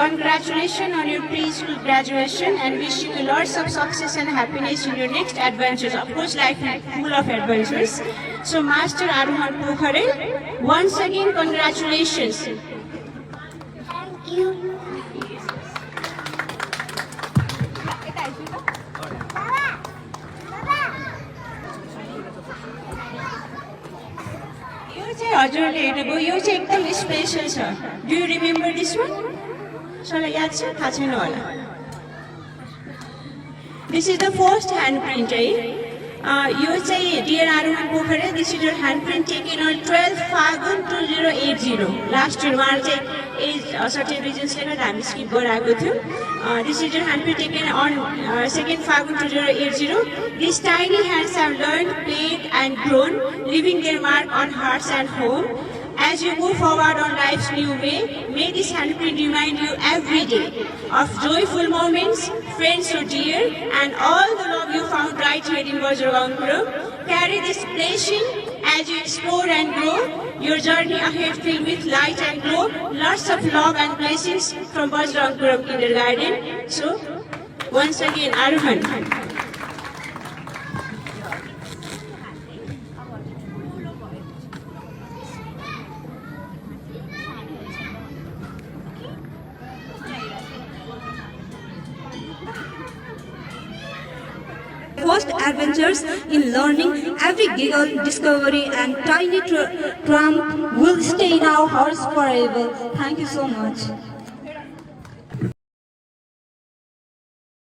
Congratulations on your preschool graduation and wish you lots of success and happiness in your next adventures. Of course, life is full of adventures. So, Master Arohan Pokhare, once again, congratulations. Thank you. हजुरले हेरेको यो चाहिँ एकदम special छ. Do you remember this one? सबैलाई याद छ? थाहा छैन होला. This is the first hand print है. यो चाहिँ dear Aarohan Pokhrel, this is your hand print taken on 12 Fagun 2080. Last year उहाँहरू चाहिँ एज सर्टेन रिजन्सले गर्दा हामी स्किप गराएको थियौँ. This is your hand print taken on 2 फागुन 2080. These tiny hands have learned, played and grown, leaving their mark on hearts and home. As you go forward on life's new way, may this handprint remind you every day of joyful moments, friends so dear, and all the love you found right here in Vajraganpuram. Carry this blessing as you explore and grow. Your journey ahead filled with light and glow. Lots of love and blessings from Vajraganpuram Kindergarten. So, once again, Arohan. First adventures in learning, every giggle, discovery and tiny triumph will stay in our hearts forever. Thank you so much.